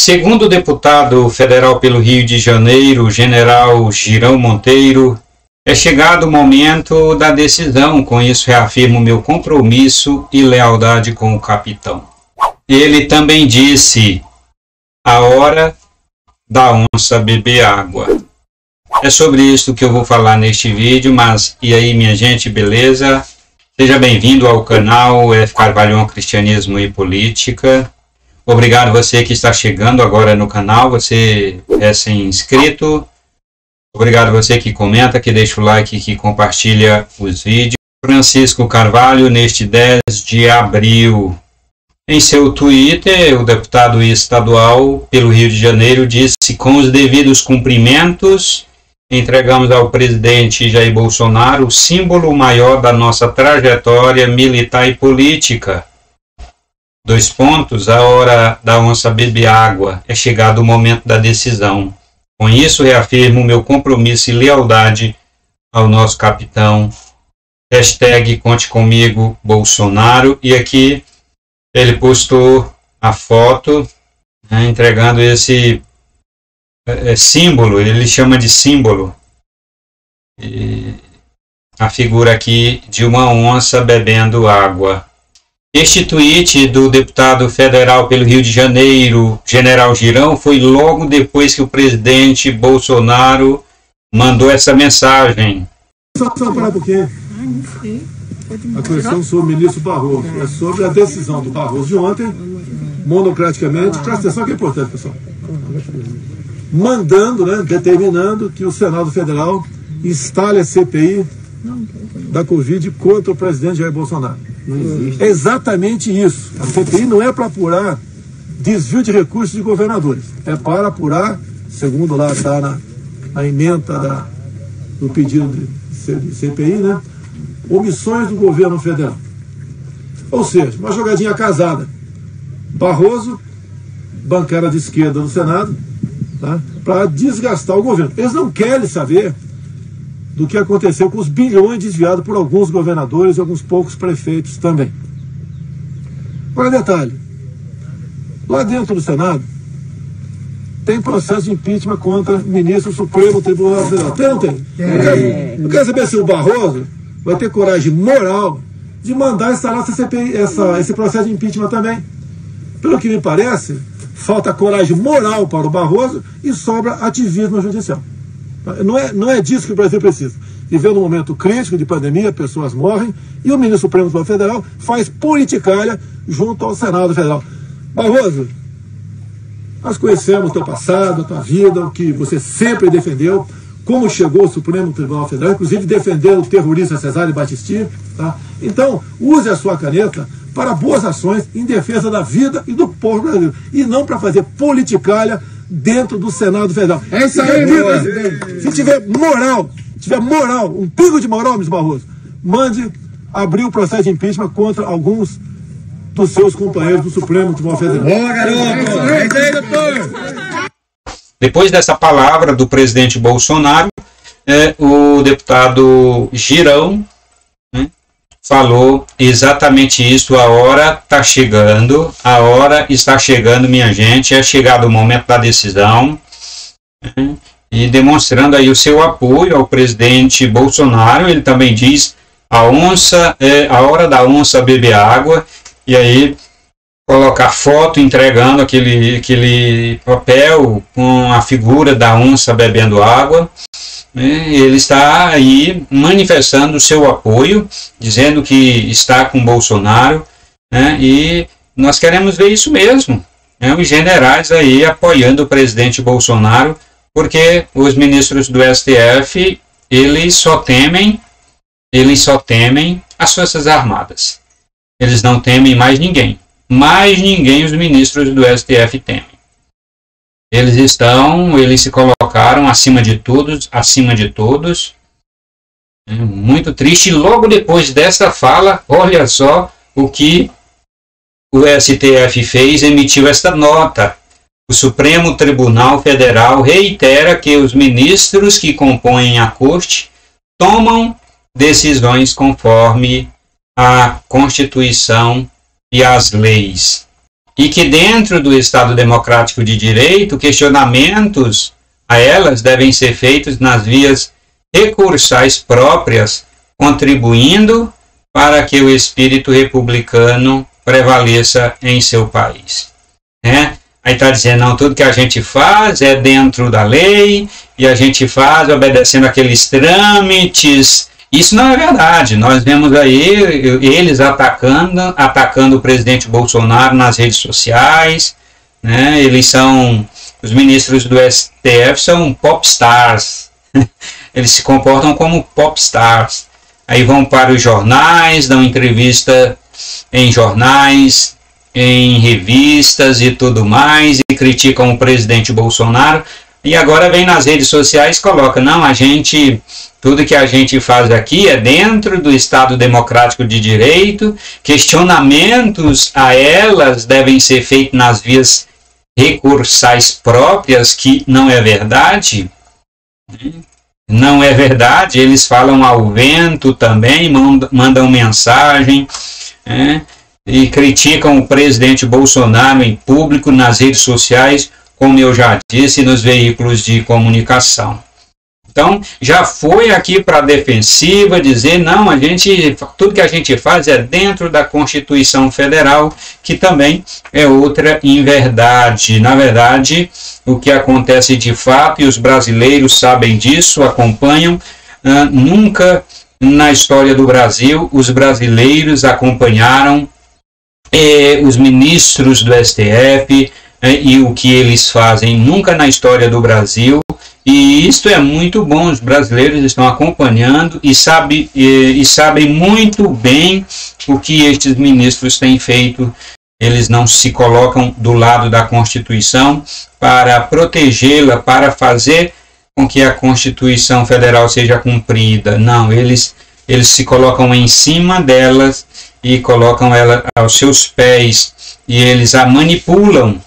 Segundo o deputado federal pelo Rio de Janeiro, general Girão Monteiro, é chegado o momento da decisão. Com isso, reafirmo meu compromisso e lealdade com o capitão. Ele também disse: a hora da onça beber água. É sobre isso que eu vou falar neste vídeo, mas e aí, minha gente, beleza? Seja bem-vindo ao canal F. Carvalhon Cristianismo e Política. Obrigado você que está chegando agora no canal, você é recém-inscrito. Obrigado você que comenta, que deixa o like, que compartilha os vídeos. Francisco Carvalho, neste 10 de abril. Em seu Twitter, o deputado estadual pelo Rio de Janeiro disse: com os devidos cumprimentos, entregamos ao presidente Jair Bolsonaro o símbolo maior da nossa trajetória militar e política. A hora da onça beber água. É chegado o momento da decisão. Com isso, reafirmo meu compromisso e lealdade ao nosso capitão. Hashtag conte comigo, Bolsonaro. E aqui ele postou a foto, entregando esse símbolo, ele chama de símbolo. E a figura aqui de uma onça bebendo água. Este tweet do deputado federal pelo Rio de Janeiro, general Girão, foi logo depois que o presidente Bolsonaro mandou essa mensagem. Só parar um pouquinho. A questão sobre o ministro Barroso é sobre a decisão do Barroso de ontem, monocraticamente. Presta atenção que é importante, pessoal. Mandando, determinando que o Senado Federal instale a CPI da Covid contra o presidente Jair Bolsonaro. É exatamente isso. A CPI não é para apurar desvio de recursos de governadores. É para apurar, segundo lá está na ementa do pedido de CPI, omissões do governo federal. Ou seja, uma jogadinha casada. Barroso, bancada de esquerda do Senado, para desgastar o governo. Eles não querem saber do que aconteceu com os bilhões desviados por alguns governadores e alguns poucos prefeitos também. Agora, detalhe. Lá dentro do Senado, tem processo de impeachment contra o ministro do Supremo Tribunal Federal. Tem ou não tem? Eu quero saber se o Barroso vai ter coragem moral de mandar instalar esse processo de impeachment também. Pelo que me parece, falta coragem moral para o Barroso e sobra ativismo judicial. Não é disso que o Brasil precisa. Vivendo um momento crítico de pandemia, pessoas morrem, e o ministro Supremo Tribunal Federal faz politicalha junto ao Senado Federal. Barroso, nós conhecemos o teu passado, a tua vida, o que você sempre defendeu, como chegou ao Supremo Tribunal Federal, inclusive defendendo o terrorista Cesare Battisti. Então, use a sua caneta para boas ações em defesa da vida e do povo brasileiro, e não para fazer politicalha dentro do Senado Federal. É isso aí, presidente. Se tiver moral, um pingo de moral, ministro Barroso, mande abrir o processo de impeachment contra alguns dos seus companheiros do Supremo Tribunal Federal. Boa, garoto! É isso aí, doutor! Depois dessa palavra do presidente Bolsonaro, o deputado Girão falou exatamente isso: a hora está chegando, minha gente, é chegado o momento da decisão, e demonstrando aí o seu apoio ao presidente Bolsonaro. Ele também diz: a hora da onça beber água, e aí colocar foto entregando aquele papel com a figura da onça bebendo água. Ele está aí manifestando o seu apoio, dizendo que está com Bolsonaro, e nós queremos ver isso mesmo, os generais aí apoiando o presidente Bolsonaro, porque os ministros do STF, eles só temem as Forças Armadas. Eles não temem mais ninguém os ministros do STF temem. Eles se colocaram acima de todos. Muito triste. E logo depois dessa fala, olha só o que o STF fez, emitiu esta nota. O Supremo Tribunal Federal reitera que os ministros que compõem a Corte tomam decisões conforme a Constituição e as leis. e que dentro do Estado Democrático de Direito, questionamentos a elas devem ser feitos nas vias recursais próprias, contribuindo para que o espírito republicano prevaleça em seu país. Aí está dizendo, não, tudo que a gente faz é dentro da lei, e a gente faz obedecendo aqueles trâmites. Isso não é verdade. Nós vemos aí eles atacando o presidente Bolsonaro nas redes sociais, né? Eles são, os ministros do STF são popstars, eles se comportam como popstars. Aí vão para os jornais, dão entrevista em jornais, em revistas e tudo mais, e criticam o presidente Bolsonaro, e agora vem nas redes sociais e coloca, não, tudo que a gente faz aqui é dentro do Estado Democrático de Direito, questionamentos a elas devem ser feitos nas vias recursais próprias, que não é verdade. Não é verdade, eles falam ao vento também, mandam mensagem, e criticam o presidente Bolsonaro em público, nas redes sociais, como eu já disse, nos veículos de comunicação. Então, já foi aqui para a defensiva dizer, não, tudo que a gente faz é dentro da Constituição Federal, que também é outra inverdade. Na verdade, o que acontece de fato, e os brasileiros sabem disso, acompanham, nunca na história do Brasil os brasileiros acompanharam os ministros do STF e o que eles fazem, nunca na história do Brasil. E isto é muito bom, os brasileiros estão acompanhando e sabem muito bem o que estes ministros têm feito. Eles não se colocam do lado da Constituição para protegê-la, para fazer com que a Constituição Federal seja cumprida. Não, eles se colocam em cima delas e colocam ela aos seus pés, e eles a manipulam.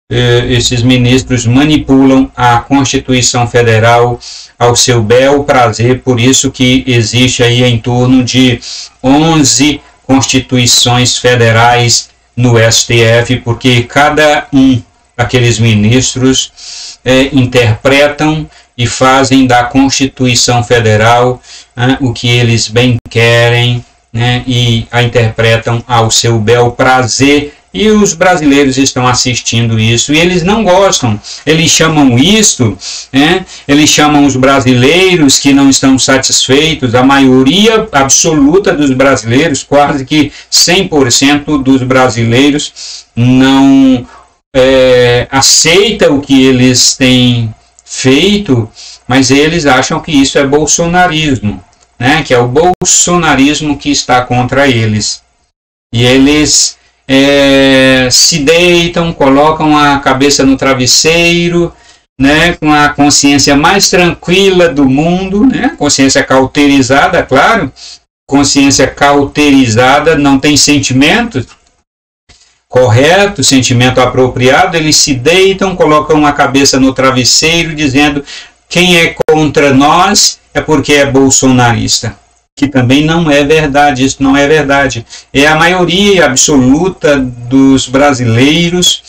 Esses ministros manipulam a Constituição Federal ao seu bel prazer, por isso que existe aí em torno de 11 constituições federais no STF, porque cada um daqueles ministros interpretam e fazem da Constituição Federal o que eles bem querem, e a interpretam ao seu bel prazer. E os brasileiros estão assistindo isso, e eles não gostam. Eles chamam isso, eles chamam os brasileiros que não estão satisfeitos, a maioria absoluta dos brasileiros, quase que 100% dos brasileiros não aceita o que eles têm feito, mas eles acham que isso é bolsonarismo, que é o bolsonarismo que está contra eles. E eles se deitam, colocam a cabeça no travesseiro, com a consciência mais tranquila do mundo, consciência cauterizada, claro, consciência cauterizada, não tem sentimento correto, sentimento apropriado, eles se deitam, colocam a cabeça no travesseiro, dizendo, quem é contra nós é porque é bolsonarista. Que também não é verdade, isso não é verdade. A maioria absoluta dos brasileiros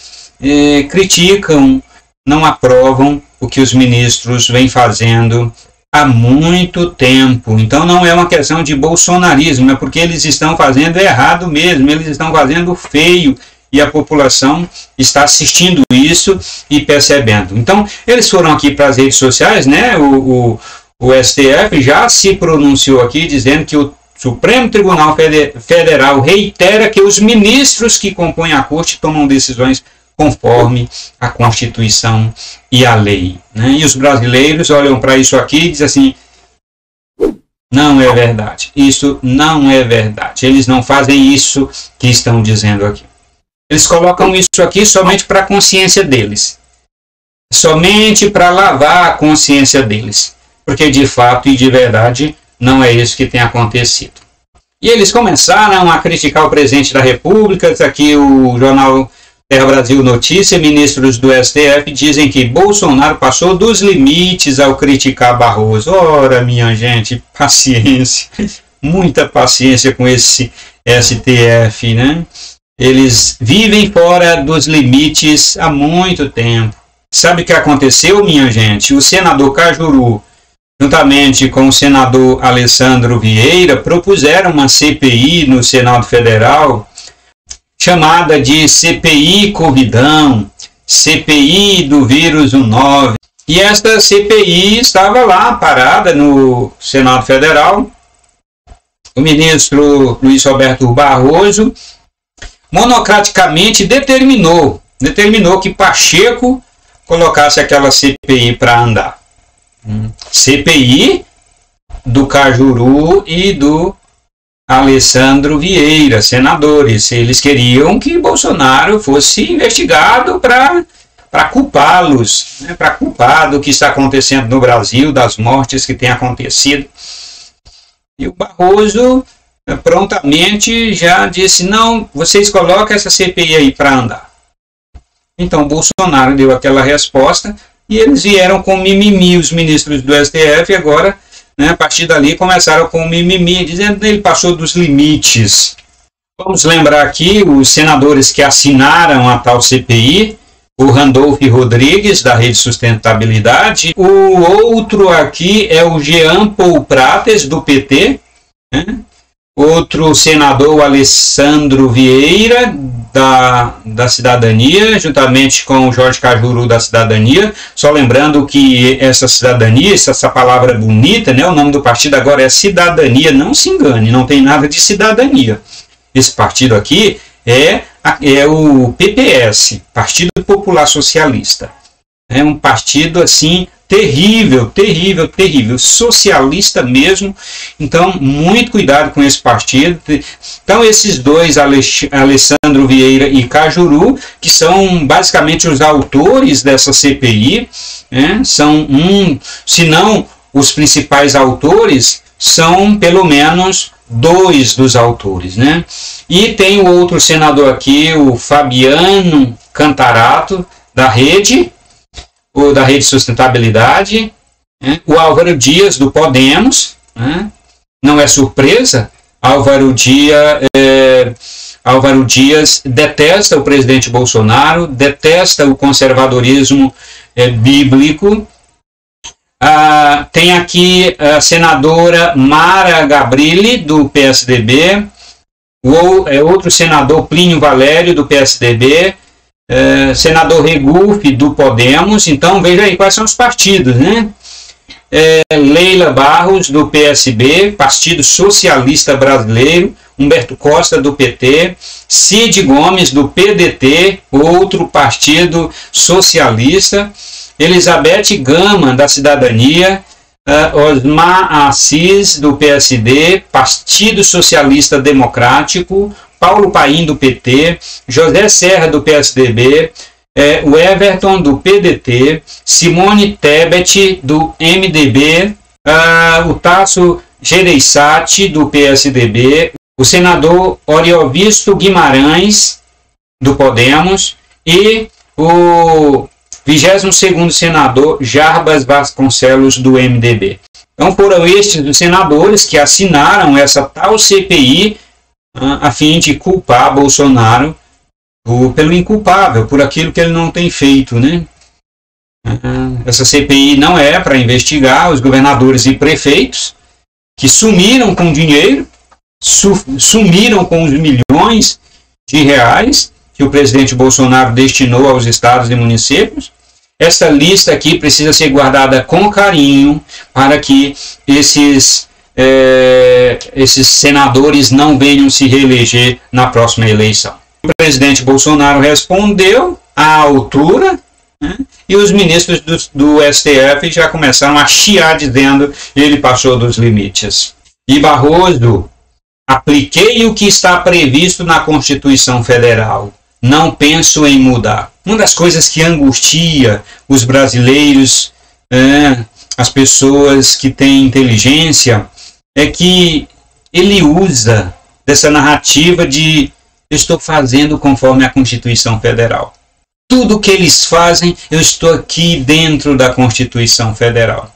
criticam, não aprovam o que os ministros vêm fazendo há muito tempo. Então não é uma questão de bolsonarismo, é porque eles estão fazendo errado mesmo, eles estão fazendo feio, e a população está assistindo isso e percebendo. Então eles foram aqui para as redes sociais, o STF já se pronunciou aqui dizendo que o Supremo Tribunal Federal reitera que os ministros que compõem a Corte tomam decisões conforme a Constituição e a lei. E os brasileiros olham para isso aqui e dizem assim, não é verdade, isso não é verdade, eles não fazem isso que estão dizendo aqui. Eles colocam isso aqui somente para a consciência deles, somente para lavar a consciência deles. Porque de fato e de verdade não é isso que tem acontecido. E eles começaram a criticar o presidente da República. Aqui o jornal Terra Brasil Notícia, ministros do STF dizem que Bolsonaro passou dos limites ao criticar Barroso. Ora, minha gente, paciência, muita paciência com esse STF, Eles vivem fora dos limites há muito tempo. Sabe o que aconteceu, minha gente? O senador Cajuru, juntamente com o senador Alessandro Vieira, propuseram uma CPI no Senado Federal, chamada de CPI Covidão, CPI do vírus 19. E esta CPI estava lá parada no Senado Federal. O ministro Luiz Roberto Barroso monocraticamente determinou que Pacheco colocasse aquela CPI para andar. CPI do Cajuru e do Alessandro Vieira, senadores. Eles queriam que Bolsonaro fosse investigado para culpá-los, né, para culpar do que está acontecendo no Brasil, das mortes que têm acontecido. E o Barroso prontamente já disse, não, vocês colocam essa CPI aí para andar. Então Bolsonaro deu aquela resposta e eles vieram com mimimi, os ministros do STF, agora, né, a partir dali começaram com mimimi, dizendo que ele passou dos limites. Vamos lembrar aqui os senadores que assinaram a tal CPI, o Randolfo Rodrigues, da Rede Sustentabilidade, o outro aqui é o Jean Paul Prates, do PT, né? Outro senador, o Alessandro Vieira, da Cidadania, juntamente com o Jorge Cajuru, da Cidadania. Só lembrando que essa cidadania, essa palavra bonita, né, o nome do partido agora é Cidadania, não se engane, não tem nada de cidadania. Esse partido aqui é o PPS, Partido Popular Socialista. É um partido assim terrível, terrível, terrível, socialista mesmo. Então, muito cuidado com esse partido. Então, esses dois, Alessandro Vieira e Cajuru, que são basicamente os autores dessa CPI, né? São se não os principais autores, são pelo menos dois dos autores, né? E tem o outro senador aqui, o Fabiano Cantarato, da Rede Sustentabilidade, né? O Álvaro Dias, do Podemos, né? Não é surpresa, Álvaro Dias detesta o presidente Bolsonaro, detesta o conservadorismo bíblico. Tem aqui a senadora Mara Gabrilli, do PSDB, outro senador Plínio Valério, do PSDB, senador Regufe, do Podemos. Então veja aí quais são os partidos, né? Leila Barros, do PSB, Partido Socialista Brasileiro, Humberto Costa, do PT, Cid Gomes, do PDT, outro partido socialista, Elizabeth Gama, da Cidadania, Osmar Assis, do PSD, Partido Socialista Democrático, Paulo Paim, do PT, José Serra, do PSDB, o Everton, do PDT, Simone Tebet, do MDB, o Tasso Gereissati, do PSDB, o senador Oriovisto Guimarães, do Podemos, e o 22º senador Jarbas Vasconcelos, do MDB. Então foram estes os senadores que assinaram essa tal CPI a fim de culpar Bolsonaro pelo inculpável, por aquilo que ele não tem feito, né? Essa CPI não é para investigar os governadores e prefeitos que sumiram com dinheiro, sumiram com os milhões de reais que o presidente Bolsonaro destinou aos estados e municípios. Esta lista aqui precisa ser guardada com carinho para que esses senadores não venham se reeleger na próxima eleição. O presidente Bolsonaro respondeu à altura, né, e os ministros do STF já começaram a chiar dizendo que ele passou dos limites. E Barroso, apliquei o que está previsto na Constituição Federal. Não penso em mudar. Uma das coisas que angustia os brasileiros, as pessoas que têm inteligência, é que ele usa dessa narrativa de eu estou fazendo conforme a Constituição Federal. Tudo que eles fazem, eu estou aqui dentro da Constituição Federal.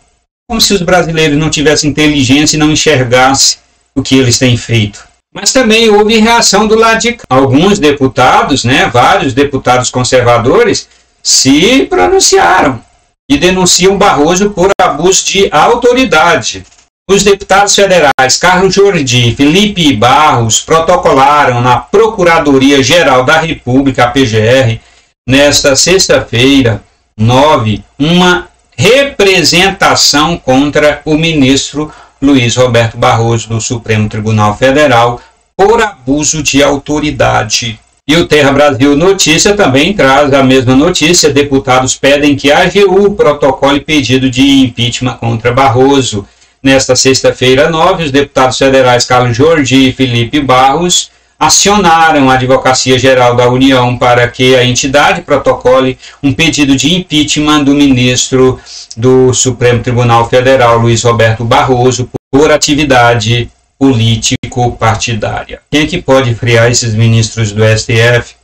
Como se os brasileiros não tivessem inteligência e não enxergassem o que eles têm feito. Mas também houve reação do lado de cá. Alguns deputados, vários deputados conservadores, se pronunciaram e denunciam Barroso por abuso de autoridade. Os deputados federais Carlos Jordi e Felipe Barros protocolaram na Procuradoria-Geral da República, a PGR, nesta sexta-feira, 9, uma representação contra o ministro Luiz Roberto Barroso do Supremo Tribunal Federal por abuso de autoridade. E o Terra Brasil Notícia também traz a mesma notícia. Deputados pedem que a AGU protocole pedido de impeachment contra Barroso. Nesta sexta-feira, 9, os deputados federais Carlos Jordi e Felipe Barros acionaram a Advocacia Geral da União para que a entidade protocole um pedido de impeachment do ministro do Supremo Tribunal Federal, Luiz Roberto Barroso, por atividade político-partidária. Quem é que pode frear esses ministros do STF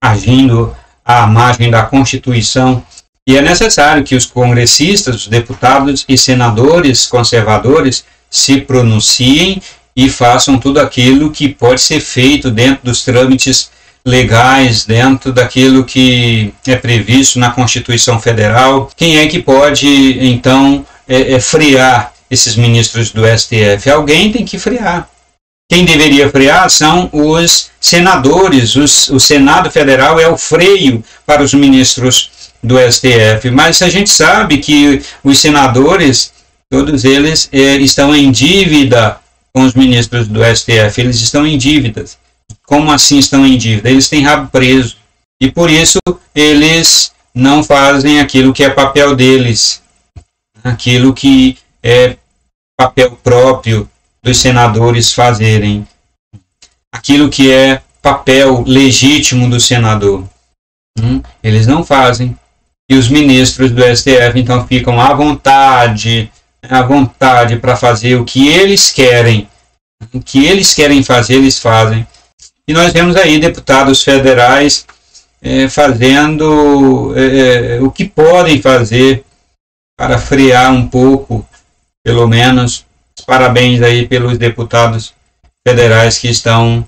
agindo à margem da Constituição? E é necessário que os congressistas, os deputados e senadores conservadores se pronunciem e façam tudo aquilo que pode ser feito dentro dos trâmites legais, dentro daquilo que é previsto na Constituição Federal. Quem é que pode, então, frear esses ministros do STF? Alguém tem que frear. Quem deveria frear são os senadores. O Senado Federal é o freio para os ministros do STF. Mas a gente sabe que os senadores, todos eles estão em dívida com os ministros do STF. Eles estão em dívidas. Como assim estão em dívida? Eles têm rabo preso. E por isso eles não fazem aquilo que é papel deles. Aquilo que é papel próprio dos senadores fazerem. Aquilo que é papel legítimo do senador. Eles não fazem. E os ministros do STF então ficam à vontade para fazer o que eles querem. O que eles querem fazer, eles fazem. E nós vemos aí deputados federais fazendo o que podem fazer para frear um pouco, pelo menos. Parabéns aí pelos deputados federais que estão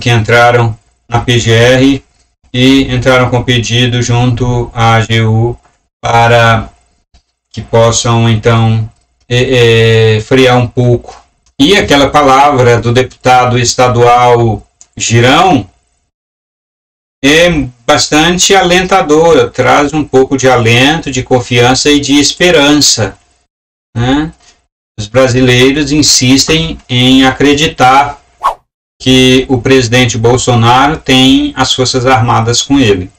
que entraram na PGR e entraram com pedido junto à AGU para que possam então frear um pouco. E aquela palavra do deputado estadual Girão é bastante alentadora, traz um pouco de alento, de confiança e de esperança. Os brasileiros insistem em acreditar que o presidente Bolsonaro tem as Forças Armadas com ele.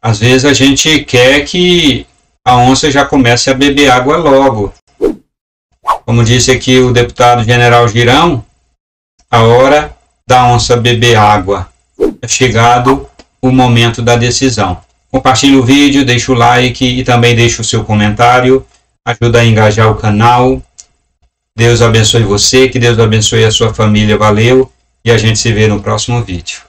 Às vezes a gente quer que a onça já comece a beber água logo. Como disse aqui o deputado general Girão, a hora da onça beber água. É chegado o momento da decisão. Compartilhe o vídeo, deixe o like e também deixe o seu comentário. Ajuda a engajar o canal. Deus abençoe você, que Deus abençoe a sua família. Valeu! E a gente se vê no próximo vídeo.